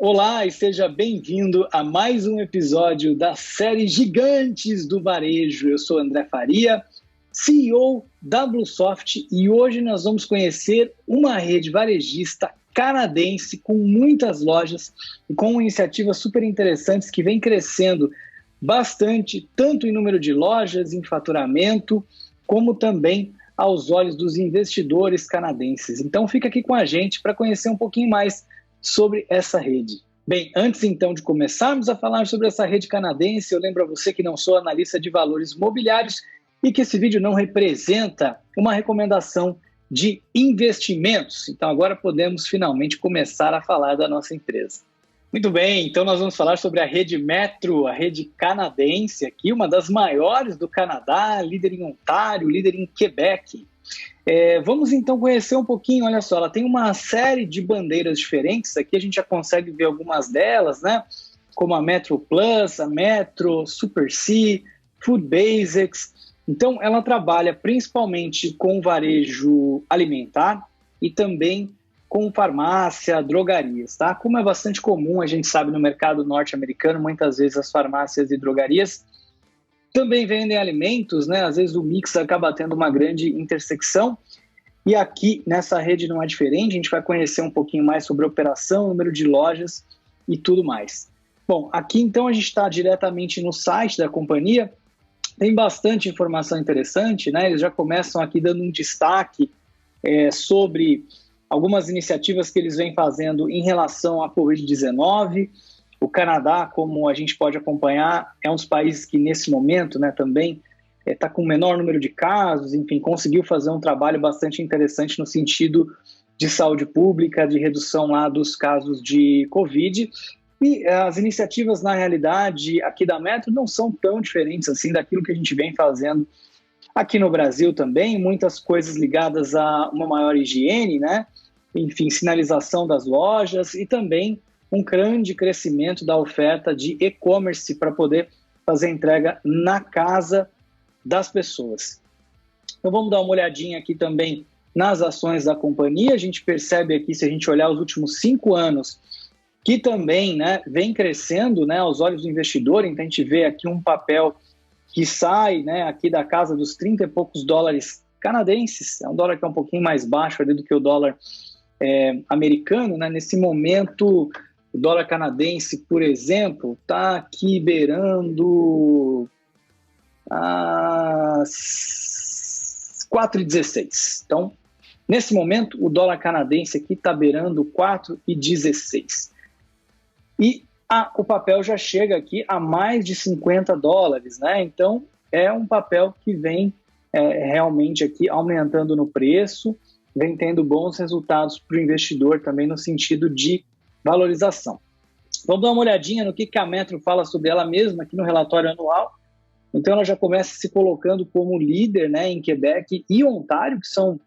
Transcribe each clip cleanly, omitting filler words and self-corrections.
Olá e seja bem-vindo a mais um episódio da série Gigantes do Varejo. Eu sou André Faria, CEO da Bluesoft, e hoje nós vamos conhecer uma rede varejista canadense com muitas lojas e com iniciativas super interessantes que vem crescendo bastante, tanto em número de lojas, em faturamento, como também aos olhos dos investidores canadenses. Então fica aqui com a gente para conhecer um pouquinho mais sobre essa rede. Bem, antes então de começarmos a falar sobre essa rede canadense, eu lembro a você que não sou analista de valores imobiliários e que esse vídeo não representa uma recomendação de investimentos. Então agora podemos finalmente começar a falar da nossa empresa. Muito bem, então nós vamos falar sobre a rede Metro, a rede canadense aqui, uma das maiores do Canadá, líder em Ontário, líder em Quebec. Vamos então conhecer um pouquinho, olha só, ela tem uma série de bandeiras diferentes, aqui a gente já consegue ver algumas delas, né? Como a Metro Plus, a Metro, Super C, Food Basics. Então ela trabalha principalmente com varejo alimentar e também com farmácia, drogarias, tá? Como é bastante comum, a gente sabe no mercado norte-americano, muitas vezes as farmácias e drogarias também vendem alimentos, né? Às vezes o mix acaba tendo uma grande intersecção. E aqui nessa rede não é diferente, a gente vai conhecer um pouquinho mais sobre a operação, número de lojas e tudo mais. Bom, aqui então a gente está diretamente no site da companhia, tem bastante informação interessante, né? Eles já começam aqui dando um destaque sobre algumas iniciativas que eles vêm fazendo em relação à Covid-19. O Canadá, como a gente pode acompanhar, é um dos países que nesse momento, né, também está com o menor número de casos, enfim, conseguiu fazer um trabalho bastante interessante no sentido de saúde pública, de redução lá dos casos de Covid. E as iniciativas, na realidade, aqui da Metro não são tão diferentes assim daquilo que a gente vem fazendo aqui no Brasil também, muitas coisas ligadas a uma maior higiene, né? Enfim, sinalização das lojas e também um grande crescimento da oferta de e-commerce para poder fazer entrega na casa das pessoas. Então vamos dar uma olhadinha aqui também nas ações da companhia. A gente percebe aqui, se a gente olhar os últimos 5 anos, que também, né, vem crescendo, né, aos olhos do investidor. Então a gente vê aqui um papel que sai, né, aqui da casa dos 30 e poucos dólares canadenses. É um dólar que é um pouquinho mais baixo ali do que o dólar americano, né? Nesse momento, o dólar canadense, por exemplo, está aqui beirando 4,16. Então, nesse momento, o dólar canadense aqui está beirando 4,16. E o papel já chega aqui a mais de 50 dólares, né? Então, é um papel que vem realmente aqui aumentando no preço, vem tendo bons resultados para o investidor também no sentido de valorização. Vamos dar uma olhadinha no que a Metro fala sobre ela mesma aqui no relatório anual. Então ela já começa se colocando como líder, né, em Quebec e Ontário, que são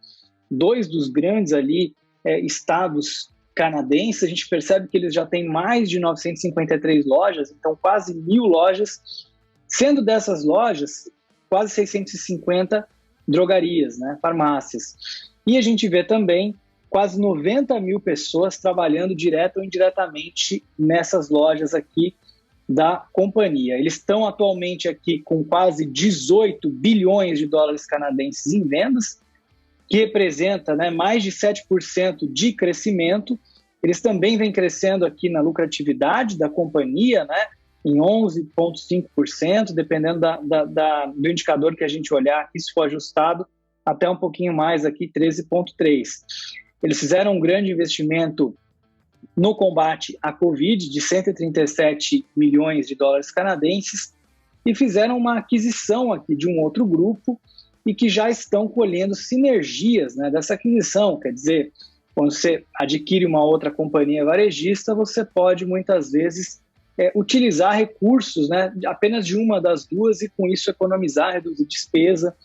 dois dos grandes ali estados canadenses. A gente percebe que eles já têm mais de 953 lojas, então quase 1.000 lojas, sendo dessas lojas quase 650 drogarias, né, farmácias. E a gente vê também quase 90 mil pessoas trabalhando direto ou indiretamente nessas lojas aqui da companhia. Eles estão atualmente aqui com quase 18 bilhões de dólares canadenses em vendas, que representa, né, mais de 7% de crescimento. Eles também vêm crescendo aqui na lucratividade da companhia, né, em 11,5%, dependendo do indicador que a gente olhar aqui, se for ajustado, até um pouquinho mais aqui, 13,3%. Eles fizeram um grande investimento no combate à Covid de 137 milhões de dólares canadenses e fizeram uma aquisição aqui de um outro grupo e que já estão colhendo sinergias, né, dessa aquisição. Quer dizer, quando você adquire uma outra companhia varejista, você pode muitas vezes utilizar recursos, né, apenas de uma das duas e com isso economizar, reduzir despesa,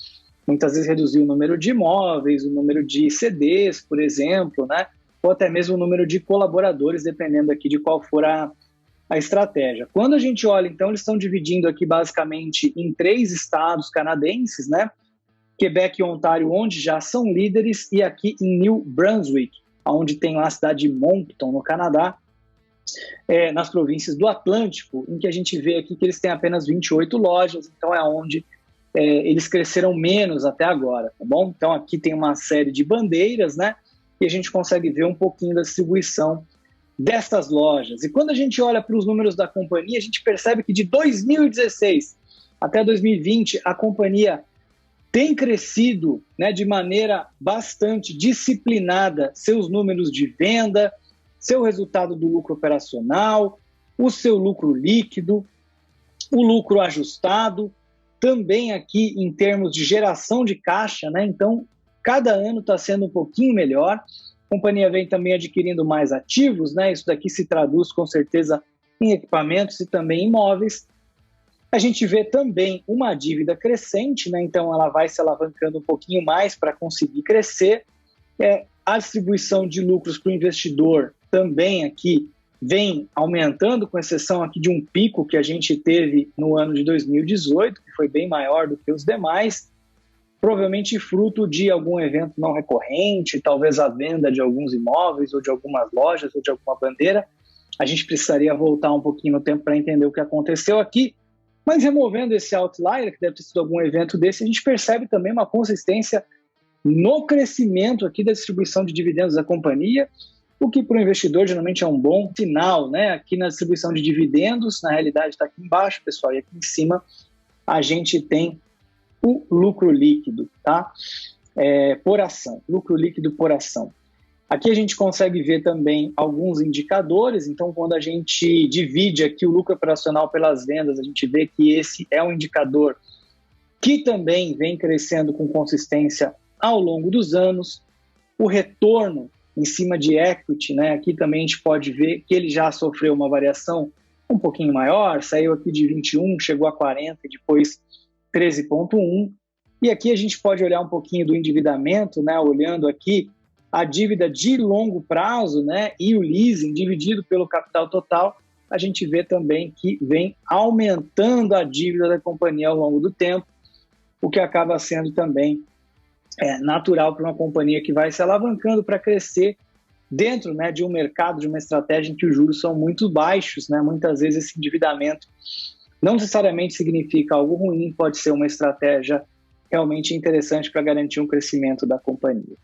muitas vezes reduzir o número de imóveis, o número de CDs, por exemplo, né, ou até mesmo o número de colaboradores, dependendo aqui de qual for a estratégia. Quando a gente olha, então, eles estão dividindo aqui basicamente em 3 estados canadenses, né, Quebec e Ontário, onde já são líderes, e aqui em New Brunswick, onde tem lá a cidade de Moncton, no Canadá, nas províncias do Atlântico, em que a gente vê aqui que eles têm apenas 28 lojas, então é onde eles cresceram menos até agora, tá bom? Então aqui tem uma série de bandeiras, né? E a gente consegue ver um pouquinho da distribuição destas lojas. E quando a gente olha para os números da companhia, a gente percebe que de 2016 até 2020, a companhia tem crescido, né, de maneira bastante disciplinada seus números de venda, seu resultado do lucro operacional, o seu lucro líquido, o lucro ajustado, também aqui em termos de geração de caixa, né? Então, cada ano está sendo um pouquinho melhor. A companhia vem também adquirindo mais ativos, né? Isso daqui se traduz com certeza em equipamentos e também imóveis. A gente vê também uma dívida crescente, né? Então ela vai se alavancando um pouquinho mais para conseguir crescer. A distribuição de lucros para o investidor também aqui vem aumentando, com exceção aqui de um pico que a gente teve no ano de 2018, que foi bem maior do que os demais, provavelmente fruto de algum evento não recorrente, talvez a venda de alguns imóveis ou de algumas lojas ou de alguma bandeira. A gente precisaria voltar um pouquinho no tempo para entender o que aconteceu aqui, mas removendo esse outlier, que deve ter sido algum evento desse, a gente percebe também uma consistência no crescimento aqui da distribuição de dividendos da companhia, o que para o investidor geralmente é um bom sinal, né? Aqui na distribuição de dividendos, na realidade está aqui embaixo, pessoal, e aqui em cima a gente tem o lucro líquido, tá? Por ação, lucro líquido por ação. Aqui a gente consegue ver também alguns indicadores, então quando a gente divide aqui o lucro operacional pelas vendas, a gente vê que esse é um indicador que também vem crescendo com consistência ao longo dos anos. O retorno em cima de equity, né? Aqui também a gente pode ver que ele já sofreu uma variação um pouquinho maior, saiu aqui de 21, chegou a 40 e depois 13,1. E aqui a gente pode olhar um pouquinho do endividamento, né? Olhando aqui a dívida de longo prazo, né? E o leasing dividido pelo capital total, a gente vê também que vem aumentando a dívida da companhia ao longo do tempo, o que acaba sendo também natural para uma companhia que vai se alavancando para crescer dentro, né, de um mercado, de uma estratégia em que os juros são muito baixos, né? Muitas vezes esse endividamento não necessariamente significa algo ruim, pode ser uma estratégia realmente interessante para garantir um crescimento da companhia.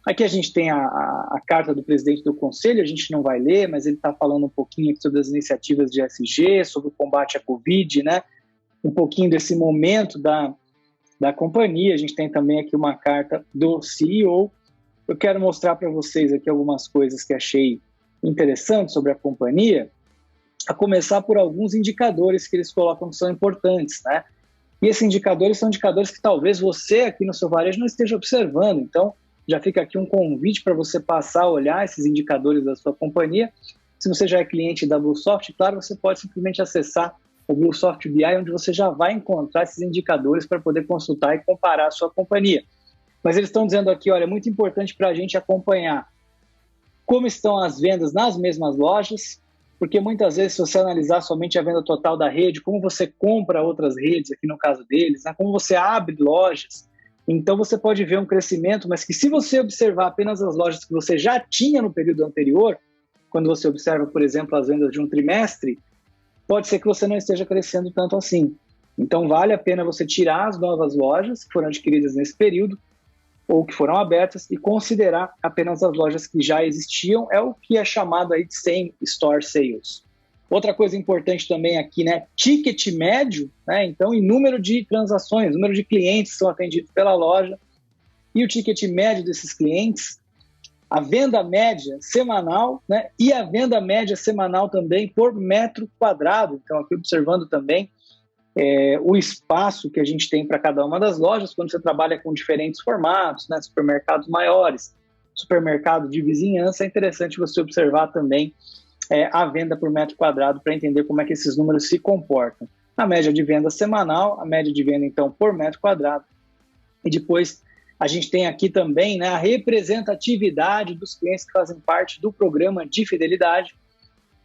Aqui a gente tem a carta do presidente do conselho, a gente não vai ler, mas ele está falando um pouquinho sobre as iniciativas de ESG, sobre o combate à Covid, né? Um pouquinho desse momento da companhia. A gente tem também aqui uma carta do CEO. Eu quero mostrar para vocês aqui algumas coisas que achei interessantes sobre a companhia, a começar por alguns indicadores que eles colocam que são importantes, né? E esses indicadores são indicadores que talvez você aqui no seu varejo não esteja observando, então já fica aqui um convite para você passar a olhar esses indicadores da sua companhia. Se você já é cliente da BlueSoft, claro, você pode simplesmente acessar o BlueSoft BI, onde você já vai encontrar esses indicadores para poder consultar e comparar a sua companhia. Mas eles estão dizendo aqui, olha, é muito importante para a gente acompanhar como estão as vendas nas mesmas lojas, porque muitas vezes, se você analisar somente a venda total da rede, como você compra outras redes, aqui no caso deles, né, como você abre lojas, então você pode ver um crescimento, mas que se você observar apenas as lojas que você já tinha no período anterior, quando você observa, por exemplo, as vendas de um trimestre, pode ser que você não esteja crescendo tanto assim. Então vale a pena você tirar as novas lojas que foram adquiridas nesse período ou que foram abertas e considerar apenas as lojas que já existiam, é o que é chamado aí de same store sales. Outra coisa importante também aqui, né, ticket médio, né, então em número de transações, número de clientes que são atendidos pela loja e o ticket médio desses clientes, a venda média semanal, né, e a venda média semanal também por metro quadrado. Então aqui observando também o espaço que a gente tem para cada uma das lojas, quando você trabalha com diferentes formatos, né, supermercados maiores, supermercado de vizinhança, é interessante você observar também a venda por metro quadrado para entender como é que esses números se comportam. A média de venda semanal, a média de venda então por metro quadrado, e depois a gente tem aqui também, né, a representatividade dos clientes que fazem parte do programa de fidelidade.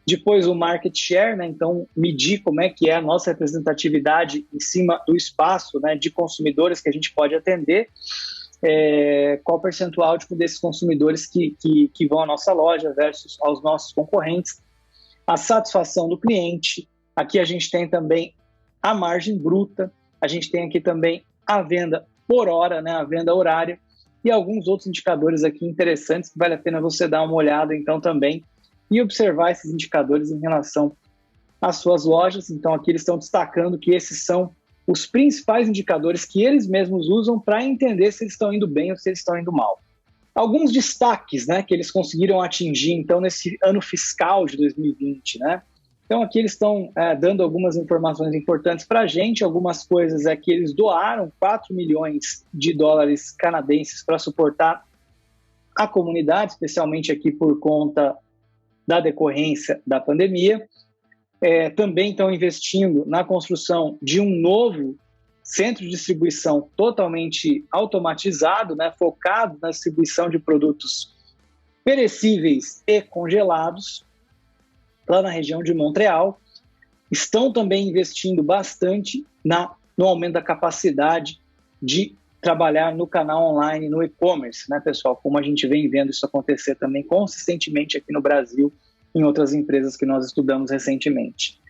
Depois o market share, né, então medir como é que é a nossa representatividade em cima do espaço, né, de consumidores que a gente pode atender, qual percentual desses consumidores que vão à nossa loja versus aos nossos concorrentes. a satisfação do cliente, aqui a gente tem também a margem bruta, a gente tem aqui também a venda por hora, né, a venda horária, e alguns outros indicadores aqui interessantes que vale a pena você dar uma olhada então também e observar esses indicadores em relação às suas lojas. Então aqui eles estão destacando que esses são os principais indicadores que eles mesmos usam para entender se eles estão indo bem ou se eles estão indo mal. Alguns destaques, né, que eles conseguiram atingir então nesse ano fiscal de 2020, né? Então aqui eles estão dando algumas informações importantes para a gente. Algumas coisas é que eles doaram 4 milhões de dólares canadenses para suportar a comunidade, especialmente aqui por conta da decorrência da pandemia. Também estão investindo na construção de um novo centro de distribuição totalmente automatizado, né, focado na distribuição de produtos perecíveis e congelados, lá na região de Montreal. Estão também investindo bastante no aumento da capacidade de trabalhar no canal online, no e-commerce, né, pessoal? Como a gente vem vendo isso acontecer também consistentemente aqui no Brasil, em outras empresas que nós estudamos recentemente.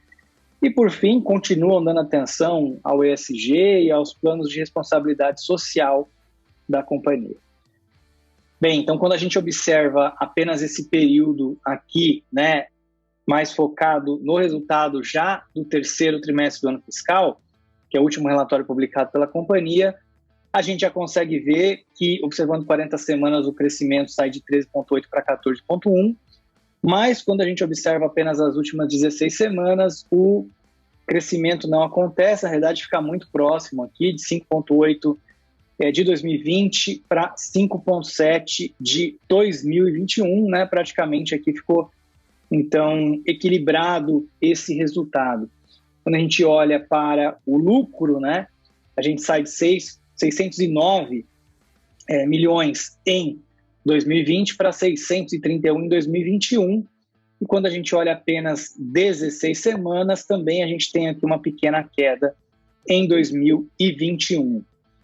E, por fim, continuam dando atenção ao ESG e aos planos de responsabilidade social da companhia. Bem, então, quando a gente observa apenas esse período aqui, né, mais focado no resultado já do terceiro trimestre do ano fiscal, que é o último relatório publicado pela companhia, a gente já consegue ver que, observando 40 semanas, o crescimento sai de 13,8 para 14,1, mas quando a gente observa apenas as últimas 16 semanas, o crescimento não acontece, na realidade fica muito próximo aqui, de 5,8 de 2020 para 5,7 de 2021, né? Praticamente aqui ficou, então, equilibrado esse resultado. Quando a gente olha para o lucro, né, a gente sai de 609 milhões em 2020 para 631 em 2021. E quando a gente olha apenas 16 semanas, também a gente tem aqui uma pequena queda em 2021.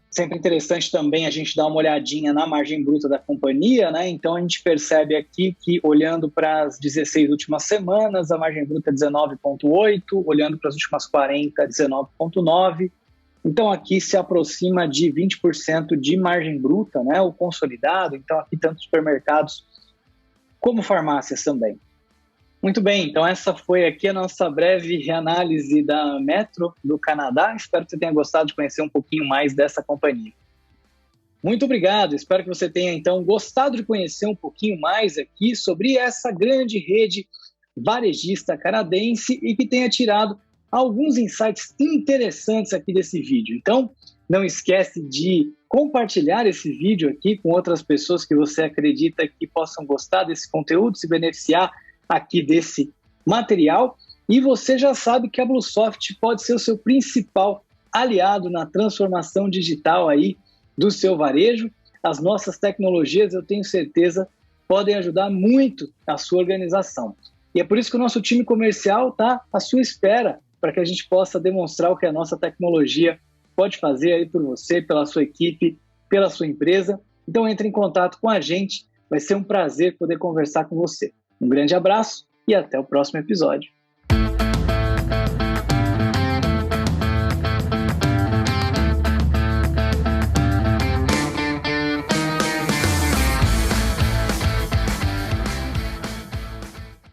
Sempre interessante também a gente dar uma olhadinha na margem bruta da companhia, né? Então a gente percebe aqui que, olhando para as 16 últimas semanas, a margem bruta é 19,8, olhando para as últimas 40, 19,9. Então aqui se aproxima de 20% de margem bruta, né? O consolidado. Então aqui tanto supermercados como farmácias também. Muito bem, então essa foi aqui a nossa breve reanálise da Metro do Canadá. Espero que você tenha gostado de conhecer um pouquinho mais dessa companhia. Muito obrigado, espero que você tenha então gostado de conhecer um pouquinho mais aqui sobre essa grande rede varejista canadense e que tenha tirado alguns insights interessantes aqui desse vídeo. Então, não esquece de compartilhar esse vídeo aqui com outras pessoas que você acredita que possam gostar desse conteúdo, se beneficiar aqui desse material. E você já sabe que a BlueSoft pode ser o seu principal aliado na transformação digital aí do seu varejo. As nossas tecnologias, eu tenho certeza, podem ajudar muito a sua organização. E é por isso que o nosso time comercial está à sua espera, para que a gente possa demonstrar o que a nossa tecnologia pode fazer aí por você, pela sua equipe, pela sua empresa. Então entre em contato com a gente, vai ser um prazer poder conversar com você. Um grande abraço e até o próximo episódio.